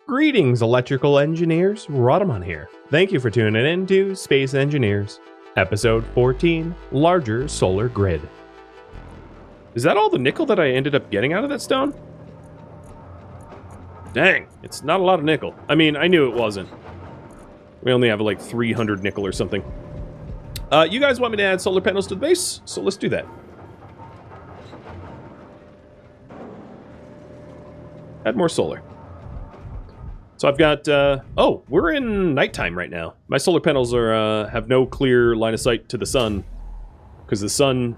Greetings, electrical engineers. Rhadamant here. Thank you for tuning in to Space Engineers, episode 14, Larger Solar Grid. Is that all the nickel that I ended up getting out of that stone? Dang, it's not a lot of nickel. I mean, I knew it wasn't. We only have like 300 nickel or something. You guys want me to add solar panels to the base? So let's do that. Add more solar. So I've got, oh, we're in nighttime right now. My solar panels are, have no clear line of sight to the sun, because the sun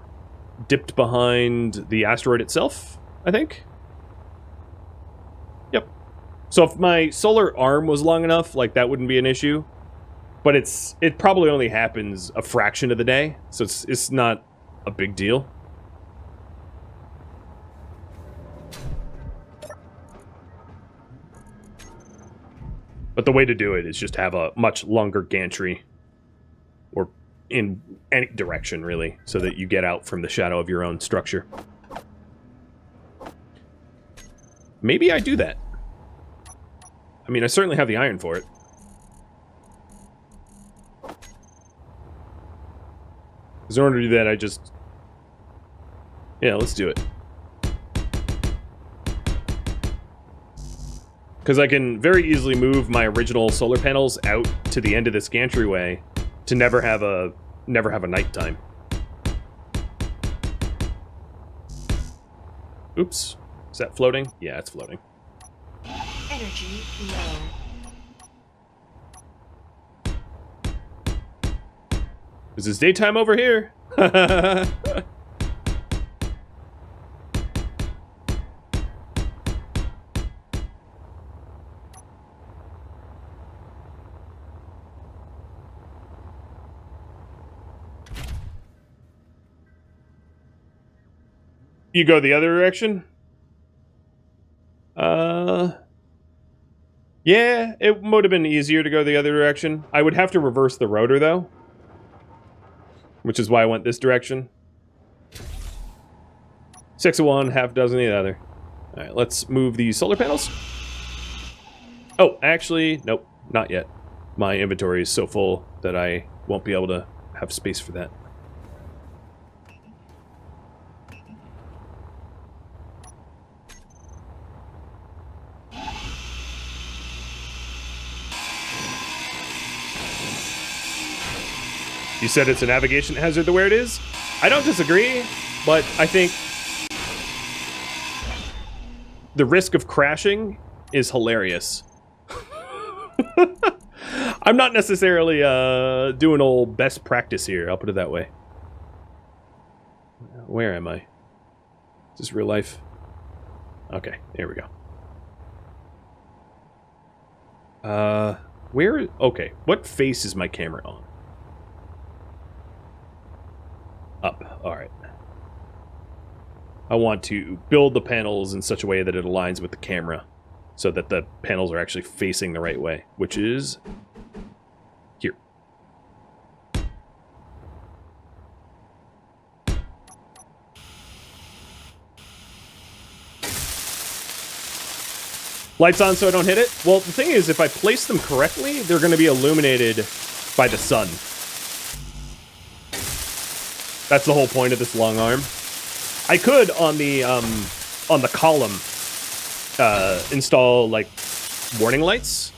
dipped behind the asteroid itself, I think. Yep. So if my solar arm was long enough, like, that wouldn't be an issue. But it probably only happens a fraction of the day, so it's not a big deal. But the way to do it is just have a much longer gantry, or in any direction, really, so that you get out from the shadow of your own structure. Maybe I do that. I mean, I certainly have the iron for it. Because in order to do that, I just... Yeah, let's do it. Because I can very easily move my original solar panels out to the end of this gantryway to never have a nighttime. Oops. Is that floating? Yeah, it's floating. Energy low. This is daytime over here. You go the other direction? Yeah, it would have been easier to go the other direction. I would have to reverse the rotor, though. Which is why I went this direction. 6 of one, half dozen of the other. Alright, let's move these solar panels. Oh, actually, nope, not yet. My inventory is so full that I won't be able to have space for that. You said it's a navigation hazard the way it is? I don't disagree, but I think the risk of crashing is hilarious. I'm not necessarily doing old best practice here, I'll put it that way. Where am I? Is this real life? Okay, there we go. Where? Okay, what face is my camera on? Up. Alright. I want to build the panels in such a way that it aligns with the camera, so that the panels are actually facing the right way, which is here. Lights on so I don't hit it? Well, the thing is, if I place them correctly, they're going to be illuminated by the sun. That's the whole point of this long arm. I could, on the column, install, like, warning lights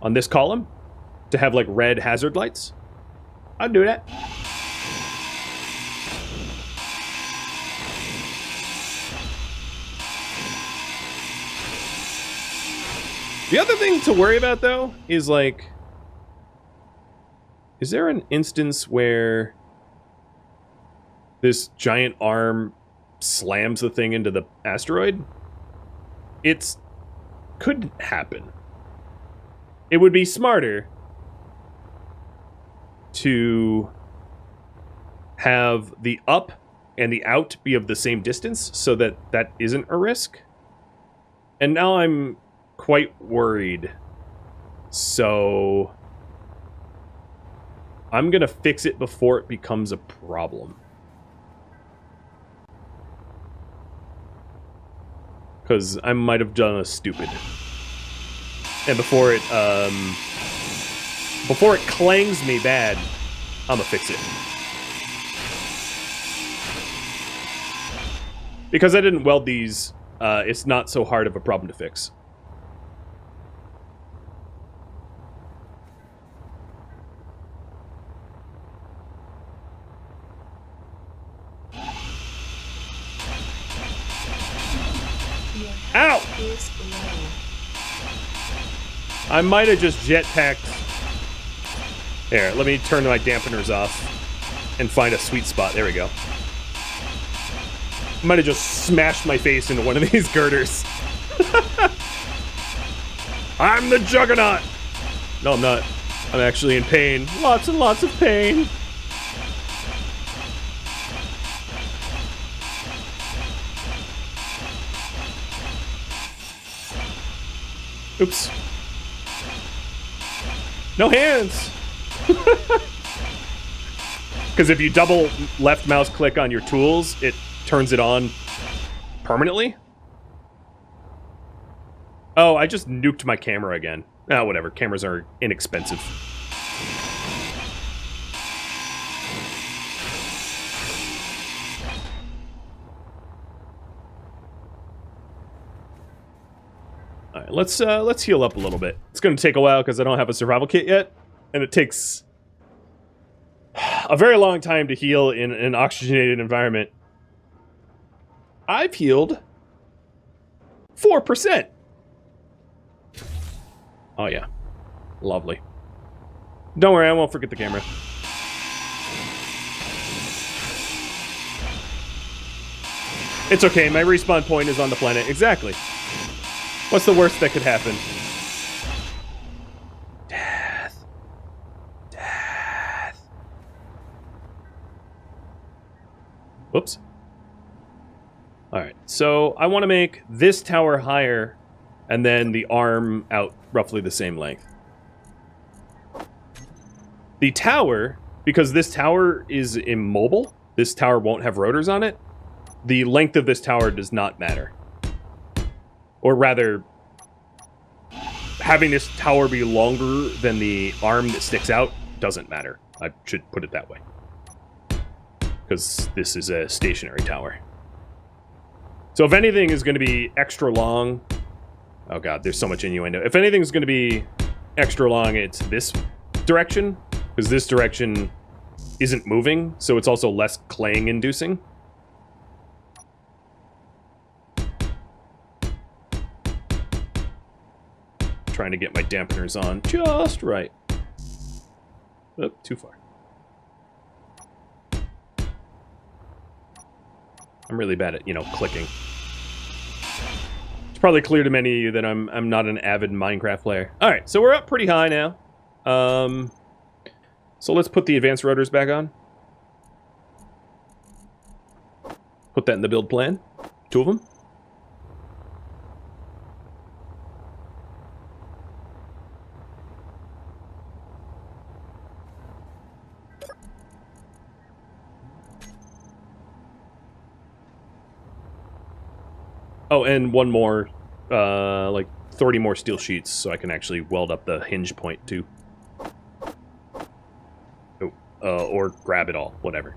on this column to have, like, red hazard lights. I'd do that. The other thing to worry about, though, is, like, is there an instance where this giant arm slams the thing into the asteroid? It could happen. It would be smarter to have the up and the out be of the same distance so that that isn't a risk. And now I'm quite worried. So I'm gonna fix it before it becomes a problem. Because I might have done a stupid. and before it clangs me bad, I'ma fix it. Because I didn't weld these, it's not so hard of a problem to fix. Ow! I might have just jetpacked. There, let me turn my dampeners off and find a sweet spot. There we go. I might have just smashed my face into one of these girders. I'm the Juggernaut! No, I'm not. I'm actually in pain. Lots and lots of pain. Oops. No hands! Because if you double left mouse click on your tools, it turns it on permanently. Oh, I just nuked my camera again. Ah, whatever. Cameras are inexpensive. All right, let's heal up a little bit. It's going to take a while because I don't have a survival kit yet, and it takes a very long time to heal in an oxygenated environment. I've healed 4%. Oh yeah, lovely. Don't worry, I won't forget the camera. It's okay, my respawn point is on the planet. Exactly. What's the worst that could happen? Death. Death. Whoops. Alright, so I want to make this tower higher and then the arm out roughly the same length. The tower, because this tower is immobile, this tower won't have rotors on it, the length of this tower does not matter. Or rather, having this tower be longer than the arm that sticks out doesn't matter. I should put it that way. Because this is a stationary tower. So if anything is going to be extra long... Oh god, there's so much innuendo. If anything is going to be extra long, it's this direction. Because this direction isn't moving, so it's also less clang-inducing. Trying to get my dampeners on just right. Oh, too far. I'm really bad at, you know, clicking. It's probably clear to many of you that I'm not an avid Minecraft player. Alright, so we're up pretty high now. So let's put the advanced rotors back on. Put that in the build plan. 2 of them. Oh, and one more, like 30 more steel sheets so I can actually weld up the hinge point too. Oh, or grab it all, whatever.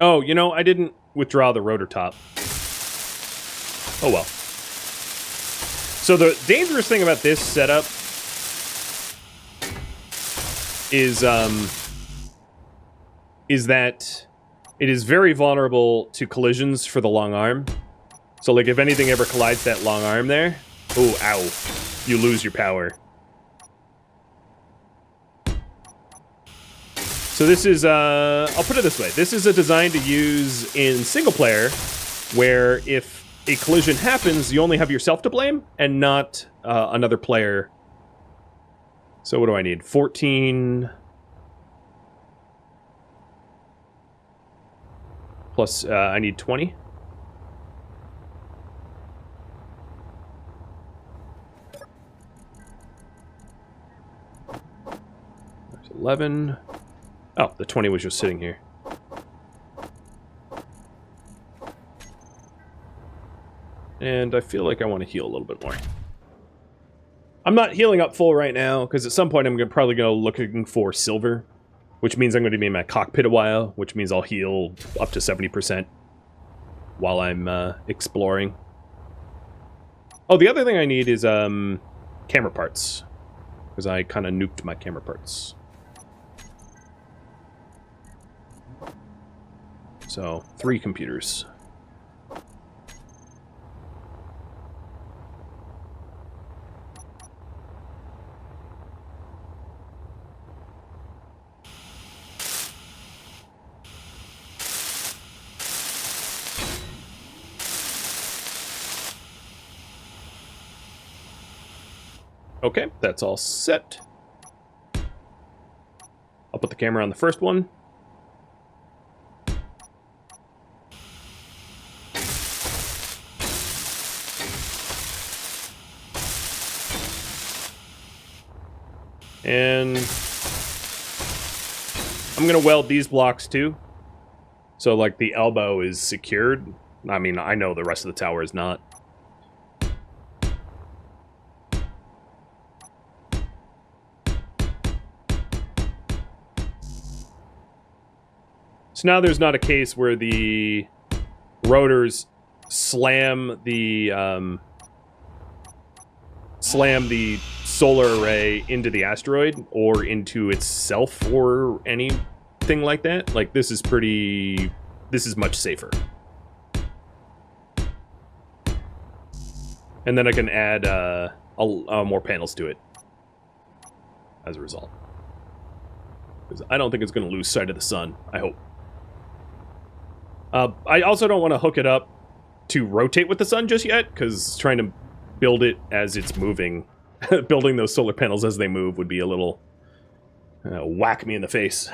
Oh, you know, I didn't withdraw the rotor top. Oh well. So the dangerous thing about this setup is that it is very vulnerable to collisions for the long arm. So like if anything ever collides that long arm there, oh, ow, you lose your power. So this is, I'll put it this way. This is a design to use in single player, where if a collision happens, you only have yourself to blame, and not another player. So what do I need? 14... Plus, I need 20. 11. Oh, the 20 was just sitting here. And I feel like I want to heal a little bit more. I'm not healing up full right now, because at some point I'm probably going to looking for silver, which means I'm going to be in my cockpit a while, which means I'll heal up to 70% while I'm exploring. Oh, the other thing I need is camera parts, because I kind of nuked my camera parts. So, 3 computers. Okay, that's all set. I'll put the camera on the first one. And I'm going to weld these blocks too. So, like, the elbow is secured. I mean, I know the rest of the tower is not. So now there's not a case where the rotors slam the solar array into the asteroid or into itself or anything like that. Like, this is much safer. And then I can add more panels to it as a result. Because I don't think it's going to lose sight of the sun, I hope. I also don't want to hook it up to rotate with the sun just yet, because trying to build it as it's moving, building those solar panels as they move would be a little whack me in the face.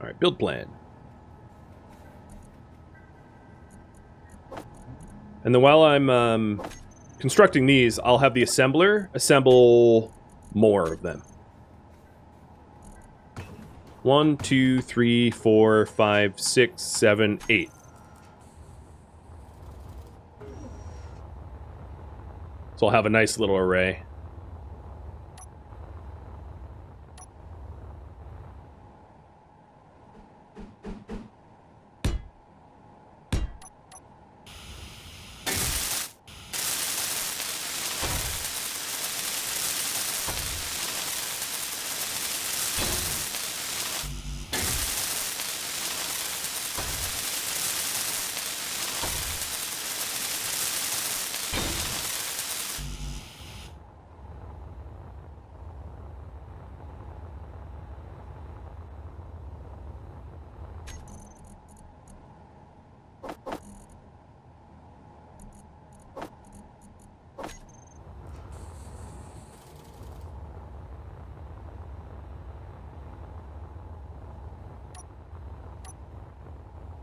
All right, build plan. And then while I'm constructing these, I'll have the assembler assemble more of them. 1, 2, 3, 4, 5, 6, 7, 8. So I'll have a nice little array.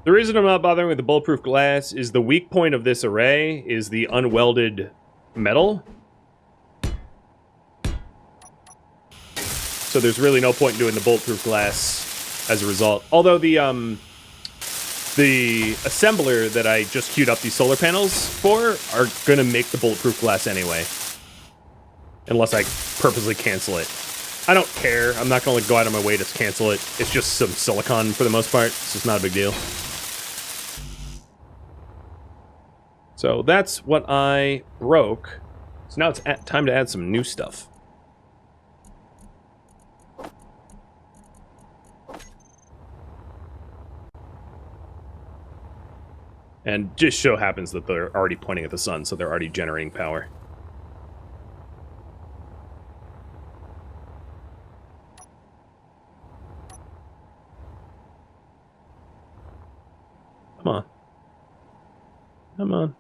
The reason I'm not bothering with the bulletproof glass is the weak point of this array is the unwelded metal. So there's really no point in doing the bulletproof glass as a result. Although the assembler that I just queued up these solar panels for are going to make the bulletproof glass anyway. Unless I purposely cancel it. I don't care. I'm not going to go out of my way to cancel it. It's just some silicon for the most part. It's just not a big deal. So that's what I broke. So now it's time to add some new stuff. And just so happens that they're already pointing at the sun, so they're already generating power. Come on. Come on.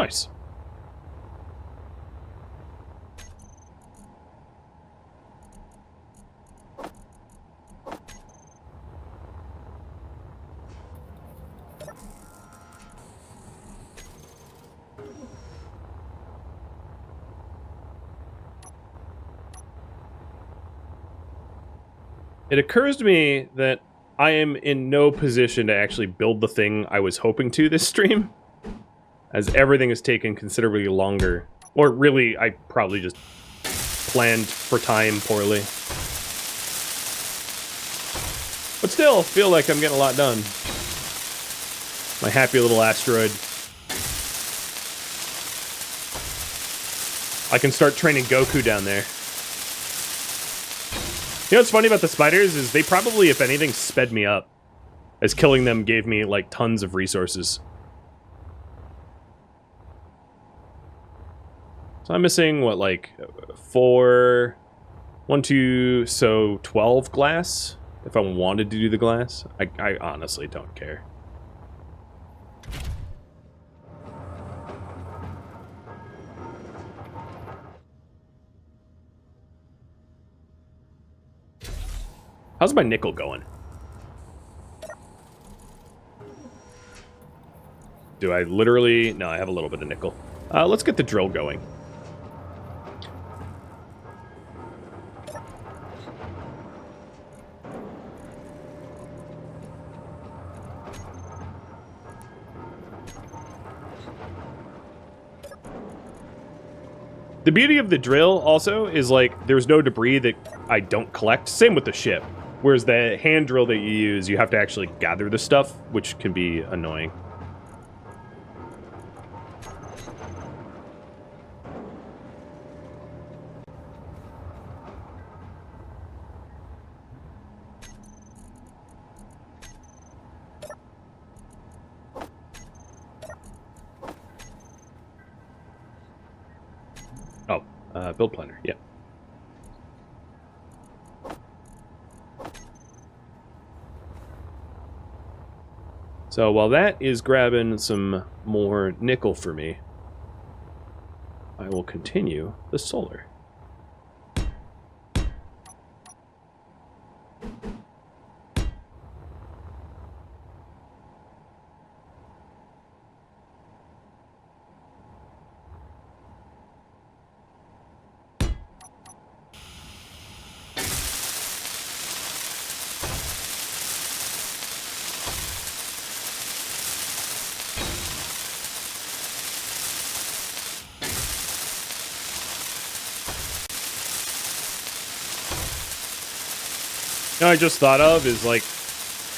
Nice. It occurs to me that I am in no position to actually build the thing I was hoping to this stream, as everything has taken considerably longer. Or really, I probably just planned for time poorly. But still, feel like I'm getting a lot done. My happy little asteroid. I can start training Goku down there. You know what's funny about the spiders is they probably, if anything, sped me up. As killing them gave me, like, tons of resources. So I'm missing, what, like, 4... 1, 2, so 12 glass? If I wanted to do the glass? I honestly don't care. How's my nickel going? Do I literally... No, I have a little bit of nickel. Let's get the drill going. The beauty of the drill, also, is, like, there's no debris that I don't collect. Same with the ship. Whereas the hand drill that you use, you have to actually gather the stuff, which can be annoying. Oh, build planner, yeah. So while that is grabbing some more nickel for me, I will continue the solar. You know, I just thought of is, like,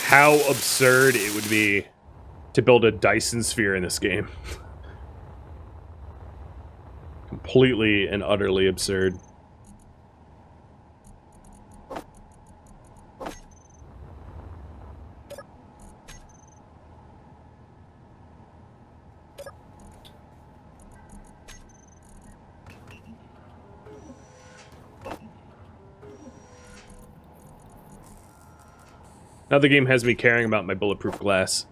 how absurd it would be to build a Dyson sphere in this game. Completely and utterly absurd. Now the game has me caring about my bulletproof glass.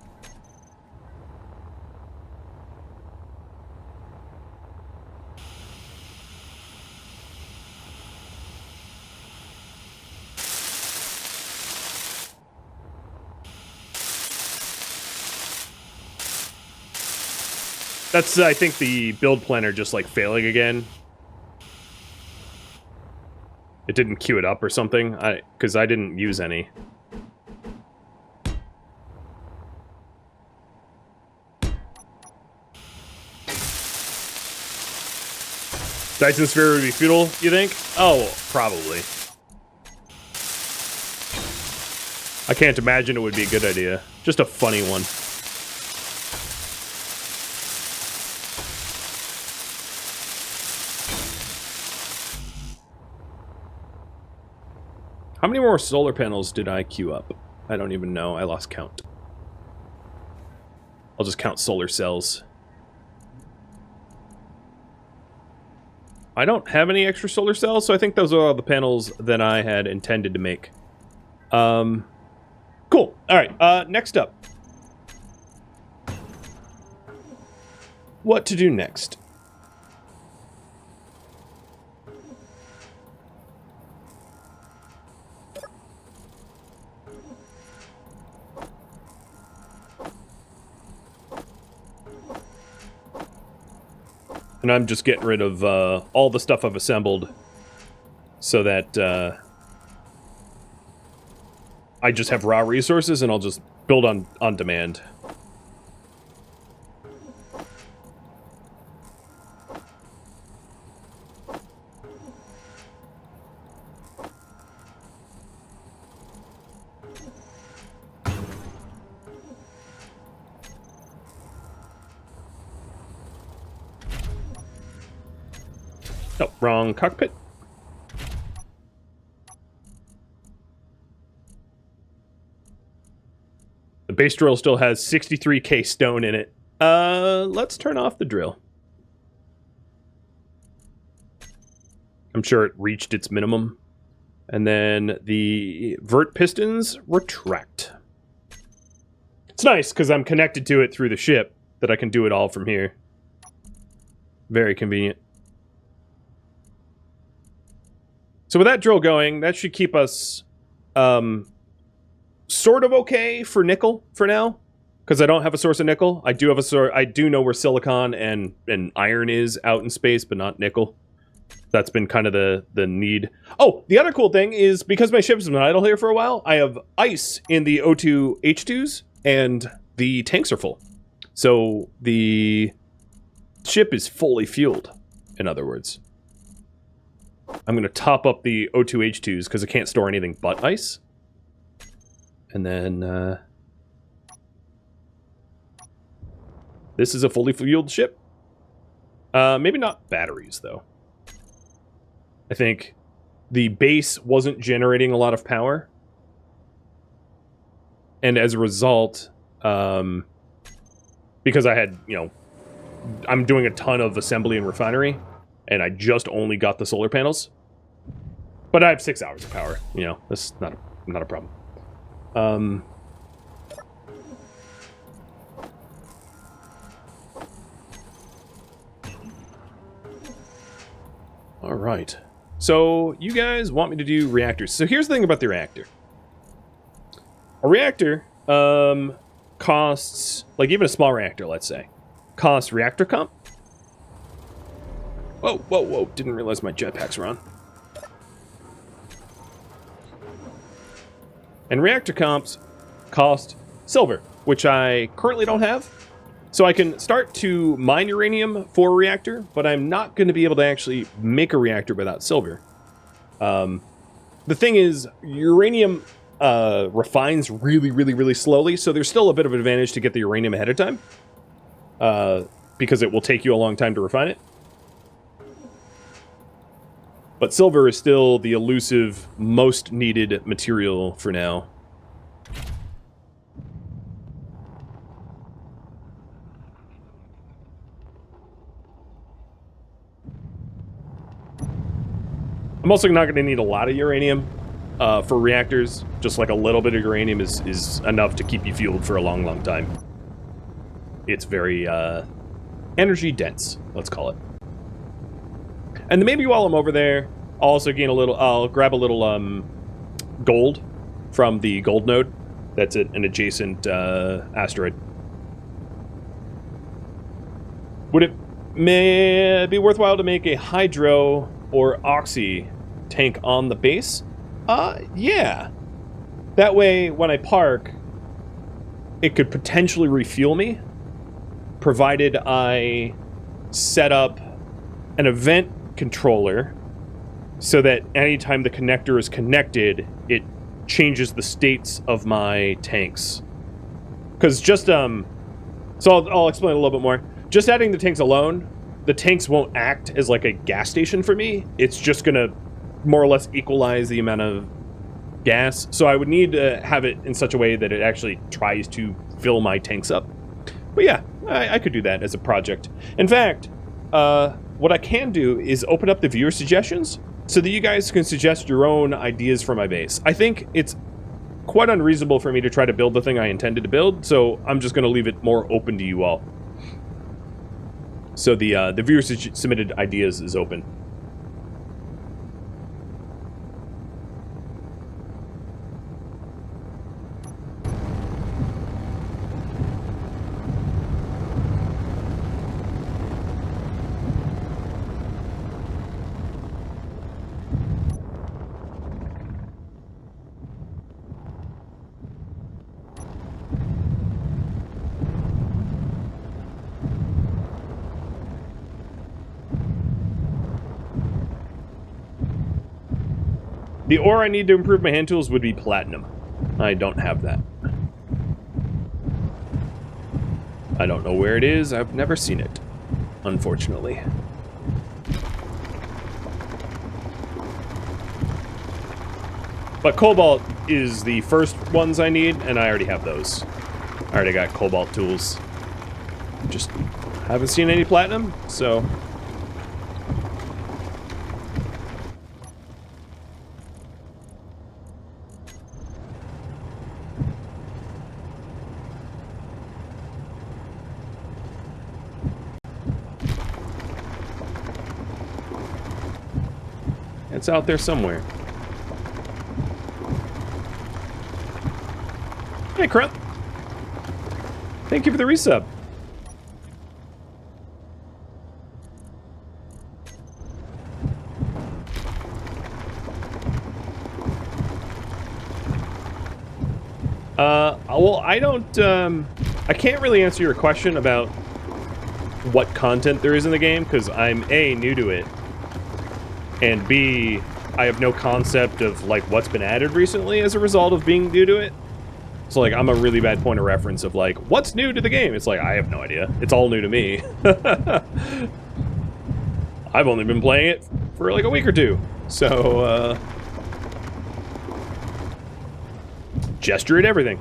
That's, I think, the build planner just, like, failing again. It didn't queue it up or something, because I didn't use any. Dyson sphere would be futile, you think? Oh, probably. I can't imagine it would be a good idea. Just a funny one. How many more solar panels did I queue up? I don't even know. I lost count. I'll just count solar cells. I don't have any extra solar cells, so I think those are all the panels that I had intended to make. Cool. Alright, next up. what to do next. And I'm just getting rid of all the stuff I've assembled so that I just have raw resources and I'll just build on demand. Oh, wrong cockpit. The base drill still has 63k stone in it. Let's turn off the drill. I'm sure it reached its minimum. And then the vert pistons retract. It's nice because I'm connected to it through the ship that I can do it all from here. Very convenient. So with that drill going, that should keep us sort of okay for nickel for now, because I don't have a source of nickel. I do have a source. I do know where silicon and iron is out in space, but not nickel. That's been kind of the need. Oh, the other cool thing is because my ship's been idle here for a while, I have ice in the O2 H2s, and the tanks are full. So the ship is fully fueled, in other words. I'm going to top up the O2 H2s because I can't store anything but ice. And then this is a fully fueled ship. Maybe not batteries, though. I think the base wasn't generating a lot of power. And as a result, because I had, I'm doing a ton of assembly and refinery, and I just only got the solar panels. But I have 6 hours of power, that's not a problem. All right. So you guys want me to do reactors. So here's the thing about the reactor. A reactor costs, like even a small reactor, let's say, costs reactor comp. Whoa, whoa, whoa. Didn't realize my jetpacks were on. And reactor comps cost silver, which I currently don't have. So I can start to mine uranium for a reactor, but I'm not going to be able to actually make a reactor without silver. The thing is, uranium refines really, really, really slowly, so there's still a bit of an advantage to get the uranium ahead of time, because it will take you a long time to refine it. But silver is still the elusive, most needed material for now. I'm also not going to need a lot of uranium for reactors. Just like a little bit of uranium is enough to keep you fueled for a long, long time. It's very energy dense, let's call it. And then maybe while I'm over there, I'll also gain a little, I'll grab a little gold from the gold node that's at an adjacent asteroid. Would it be worthwhile to make a hydro or oxy tank on the base? Yeah. That way, when I park, it could potentially refuel me, provided I set up an event controller so that anytime the connector is connected, it changes the states of my tanks. Because just, so I'll explain a little bit more. Just adding the tanks alone, the tanks won't act as like a gas station for me. It's just going to more or less equalize the amount of gas. So I would need to have it in such a way that it actually tries to fill my tanks up. But yeah, I could do that as a project. In fact, what I can do is open up the viewer suggestions so that you guys can suggest your own ideas for my base. I think it's quite unreasonable for me to try to build the thing I intended to build, so I'm just going to leave it more open to you all. So the viewers submitted ideas is open. The ore I need to improve my hand tools would be platinum. I don't have that. I don't know where it is. I've never seen it, unfortunately. But cobalt is the first ones I need, and I already have those. I already got cobalt tools. Just haven't seen any platinum, so... It's out there somewhere. Hey, Crump. Thank you for the resub. Well, I don't, I can't really answer your question about what content there is in the game, because I'm A, new to it, and B, I have no concept of, like, what's been added recently as a result of being new to it. So, like, I'm a really bad point of reference of, like, what's new to the game? It's like, I have no idea. It's all new to me. I've only been playing it for, like, a week or two. So, gesture at everything.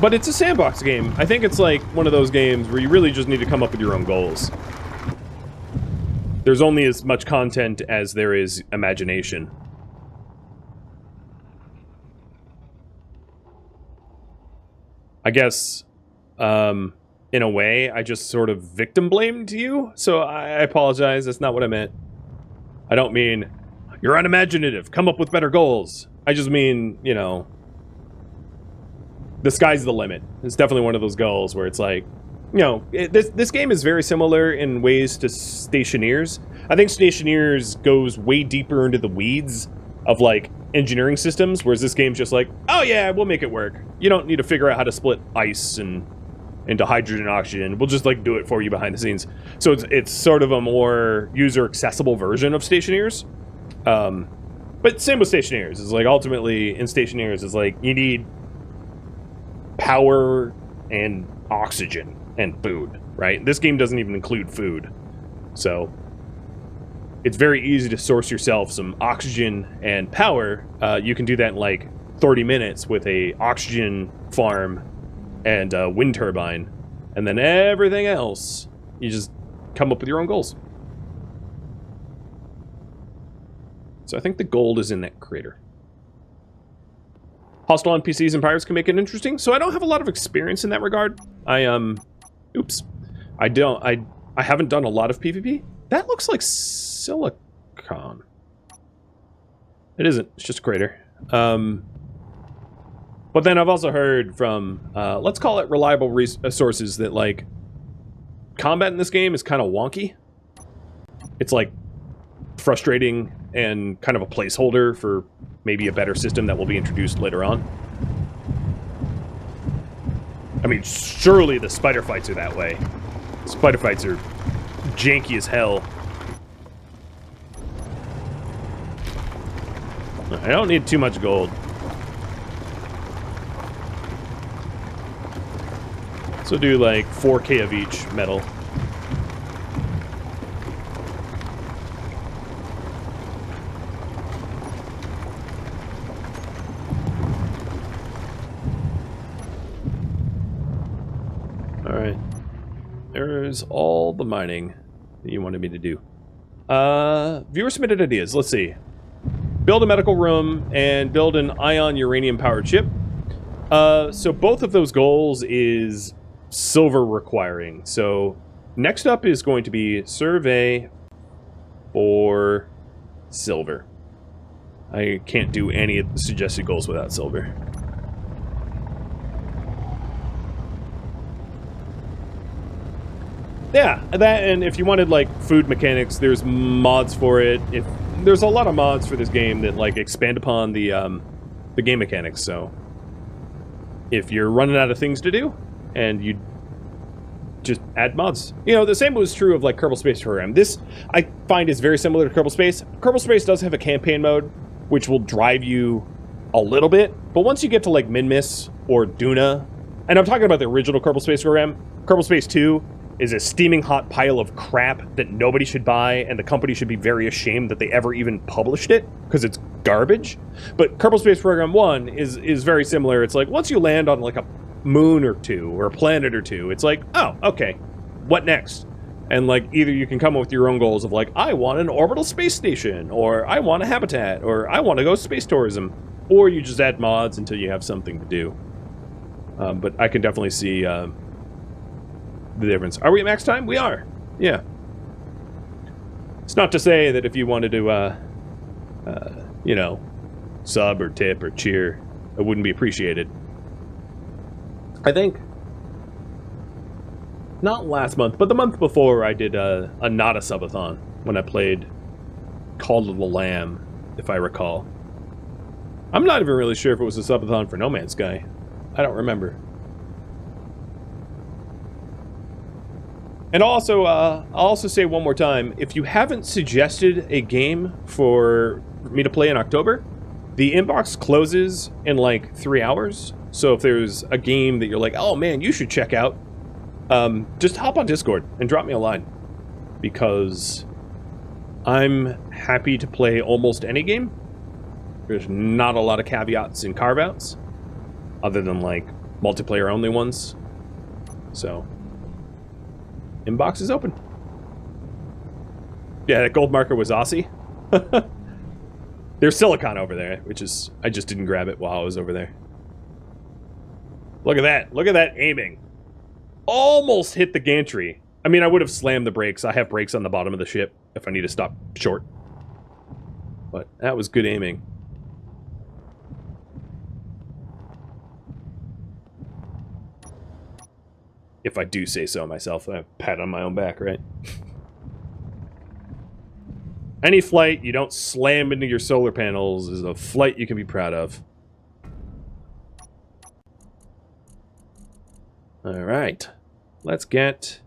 But it's a sandbox game. I think it's, like, one of those games where you really just need to come up with your own goals. There's only as much content as there is imagination. I guess, in a way, I just sort of victim blamed you, so I apologize. That's not what I meant. I don't mean, you're unimaginative, come up with better goals. I just mean, you know, the sky's the limit. It's definitely one of those goals where it's like, you know, this game is very similar in ways to Stationeers. I think Stationeers goes way deeper into the weeds of, like, engineering systems, whereas this game's just like, oh yeah, we'll make it work. You don't need to figure out how to split ice and into hydrogen and oxygen. We'll just, like, do it for you behind the scenes. So it's sort of a more user-accessible version of Stationeers. But same with Stationeers. It's like, ultimately, in Stationeers, it's like, you need power and oxygen and food, right? This game doesn't even include food. So it's very easy to source yourself some oxygen and power. You can do that in like 30 minutes with a oxygen farm and a wind turbine. And then everything else, you just come up with your own goals. So I think the gold is in that crater. Hostile NPCs and pirates can make it interesting. So I don't have a lot of experience in that regard. Oops. I haven't done a lot of PvP. That looks like silicon. It isn't. It's just a crater. But then I've also heard from, let's call it reliable sources, that, like, combat in this game is kind of wonky. It's, like, frustrating and kind of a placeholder for maybe a better system that will be introduced later on. I mean, surely the spider fights are that way. Spider fights are janky as hell. I don't need too much gold. So do like 4K of each metal. Alright. There's all the mining that you wanted me to do. Viewer submitted ideas. Let's see. Build a medical room and build an ion uranium powered ship. So both of those goals is silver requiring. So next up is going to be survey for silver. I can't do any of the suggested goals without silver. Yeah, that, and if you wanted like food mechanics, there's mods for it. If there's a lot of mods for this game that like expand upon the game mechanics. So if you're running out of things to do, and you just add mods. You know, the same was true of like Kerbal Space Program. This I find is very similar to Kerbal Space. Kerbal Space does have a campaign mode, which will drive you a little bit, but once you get to like Minmus or Duna, and I'm talking about the original Kerbal Space Program, Kerbal Space 2 is a steaming hot pile of crap that nobody should buy, and the company should be very ashamed that they ever even published it, because it's garbage. But Kerbal Space Program 1 is very similar. It's like, once you land on like a moon or two, or a planet or two, it's like, oh, okay, what next? And like, either you can come up with your own goals of like, I want an orbital space station, or I want a habitat, or I want to go space tourism, or you just add mods until you have something to do. But I can definitely see the difference. Are we at max time? We are. Yeah. It's not to say that if you wanted to, you know, sub or tip or cheer, it wouldn't be appreciated. I think, not last month, but the month before, I did a not a subathon when I played Call of the Lamb, if I recall. I'm not even really sure if it was a subathon for No Man's Sky. I don't remember. And also, I'll also say one more time, if you haven't suggested a game for me to play in October, the inbox closes in like 3 hours. So if there's a game that you're like, oh man, you should check out, just hop on Discord and drop me a line. Because I'm happy to play almost any game. There's not a lot of caveats and carve-outs, other than like multiplayer only ones. So inbox is open. Yeah, that gold marker was Aussie. There's silicon over there, which is, I just didn't grab it while I was over there. Look at that. Look at that aiming. Almost hit the gantry. I mean, I would have slammed the brakes. I have brakes on the bottom of the ship if I need to stop short. But that was good aiming. If I do say so myself, I pat on my own back, right? Any flight you don't slam into your solar panels is a flight you can be proud of. All right, let's get.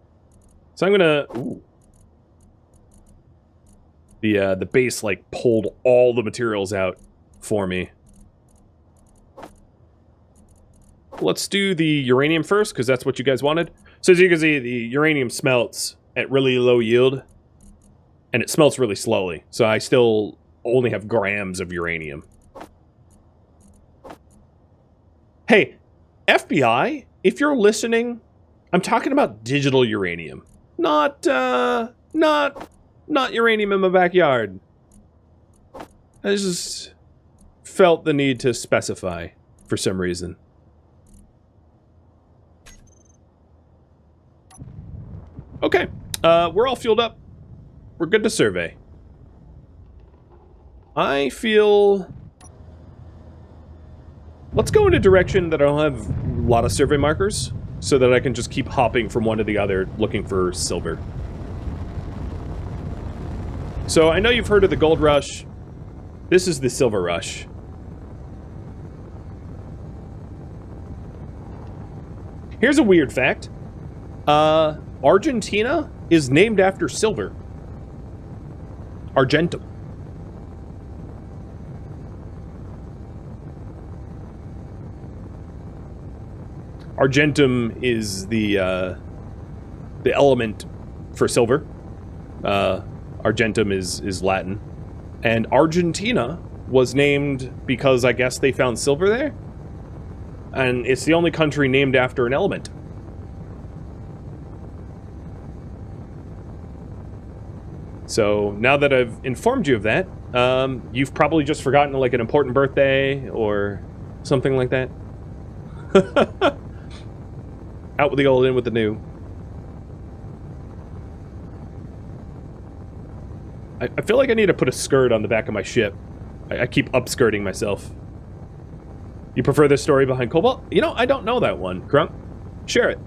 So I'm gonna. Ooh. The base like pulled all the materials out for me. Let's do the uranium first, because that's what you guys wanted. So as you can see, the uranium smelts at really low yield, and it smelts really slowly. So I still only have grams of uranium. Hey, FBI, if you're listening, I'm talking about digital uranium, not uranium in my backyard. I just felt the need to specify for some reason. Okay, we're all fueled up. We're good to survey. I feel... Let's go in a direction that I don't have a lot of survey markers, so that I can just keep hopping from one to the other, looking for silver. So I know you've heard of the gold rush. This is the silver rush. Here's a weird fact. Argentina is named after silver. Argentum. Argentum is the element for silver. Argentum is Latin. And Argentina was named because I guess they found silver there. And it's the only country named after an element. So now that I've informed you of that, you've probably just forgotten like an important birthday or something like that. Out with the old, in with the new. I feel like I need to put a skirt on the back of my ship. I keep upskirting myself. You prefer the story behind Cobalt? You know, I don't know that one. Crunk, share it.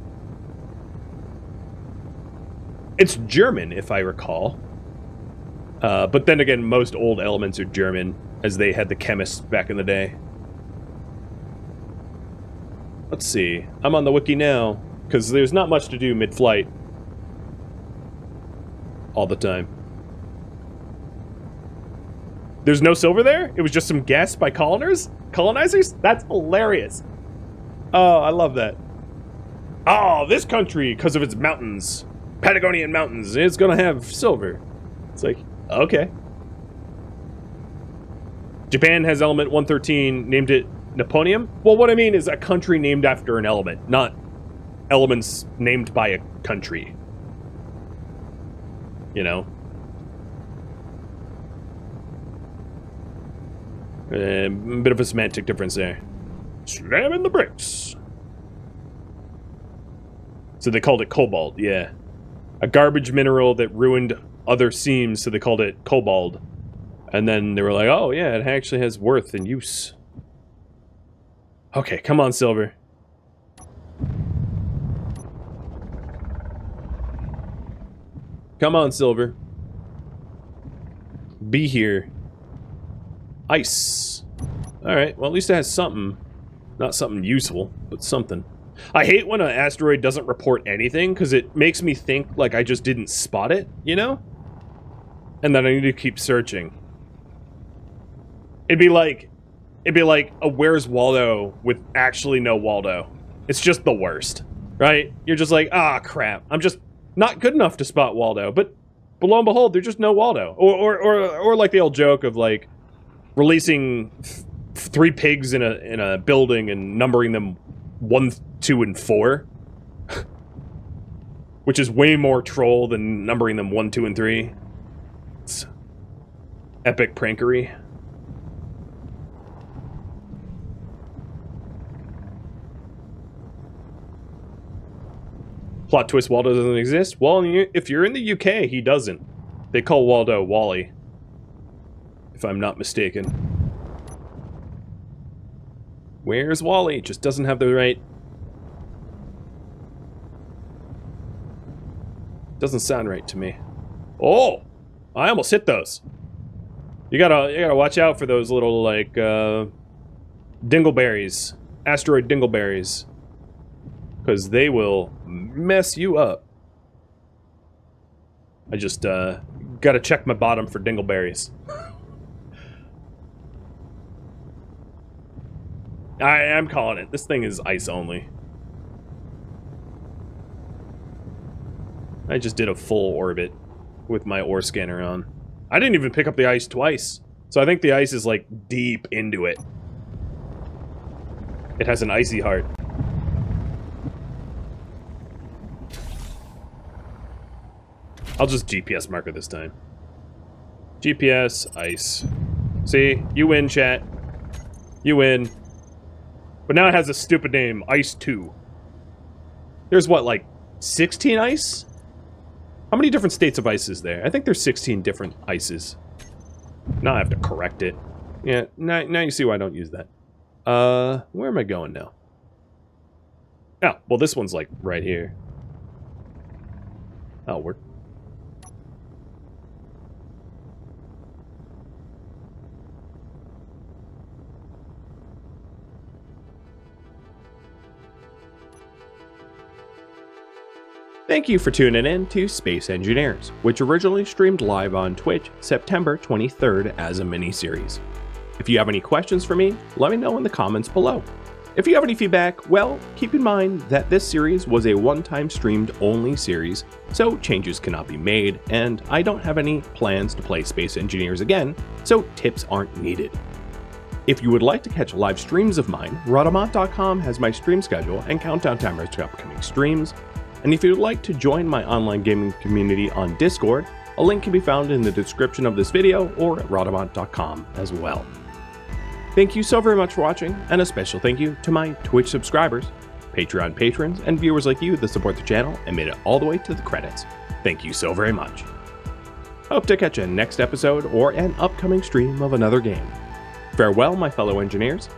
It's German, if I recall. But then again, most old elements are German, as they had the chemists back in the day. Let's see. I'm on the wiki now, because there's not much to do mid-flight. All the time. There's no silver there? It was just some gas by colonizers? That's hilarious. Oh, I love that. Oh, this country, because of its mountains, Patagonian mountains, is gonna have silver. It's like, okay. Japan has element 113, named it Neponium. Well, what I mean is a country named after an element, not elements named by a country. You know? A bit of a semantic difference there. Slamming the bricks. So they called it cobalt, yeah. A garbage mineral that ruined other seams, so they called it cobalt. And then they were like, oh yeah, it actually has worth and use. Okay, come on, silver. Come on, silver. Be here. Ice. Alright, well at least it has something. Not something useful, but something. I hate when an asteroid doesn't report anything, because it makes me think like I just didn't spot it, you know? And then I need to keep searching. It'd be like a Where's Waldo with actually no Waldo. It's just the worst, right? You're just like, ah, crap. I'm just not good enough to spot Waldo, but lo and behold, there's just no Waldo. Or like the old joke of like releasing 3 pigs in a building and numbering them 1, 2, and 4, which is way more troll than numbering them 1, 2, and 3. It's epic prankery. Plot twist, Waldo doesn't exist? Well, if you're in the UK, he doesn't. They call Waldo Wally, if I'm not mistaken. Where's Wally? Just doesn't have the right... Doesn't sound right to me. Oh! I almost hit those. You gotta watch out for those little, like, dingleberries. Asteroid dingleberries. Because they will mess you up. I just, gotta check my bottom for dingleberries. I'm calling it. This thing is ice only. I just did a full orbit with my ore scanner on. I didn't even pick up the ice twice. So I think the ice is like deep into it. It has an icy heart. I'll just GPS marker this time. GPS, ice. See? You win, chat. You win. But now it has a stupid name, Ice 2. There's what, like 16 ice? How many different states of ice is there? I think there's 16 different ices. Now I have to correct it. Yeah, now you see why I don't use that. Where am I going now? Oh, well this one's like right here. That'll work. Thank you for tuning in to Space Engineers, which originally streamed live on Twitch September 23rd as a mini-series. If you have any questions for me, let me know in the comments below. If you have any feedback, well, keep in mind that this series was a one-time streamed only series, so changes cannot be made, and I don't have any plans to play Space Engineers again, so tips aren't needed. If you would like to catch live streams of mine, Rhadamant.com has my stream schedule and countdown timers to upcoming streams. And if you'd like to join my online gaming community on Discord, a link can be found in the description of this video or at Rhadamant.com as well. Thank you so very much for watching, and a special thank you to my Twitch subscribers. Patreon patrons, and viewers like you that support the channel and made it all the way to the credits. Thank you so very much. Hope to catch you next episode or an upcoming stream of another game. Farewell, my fellow engineers,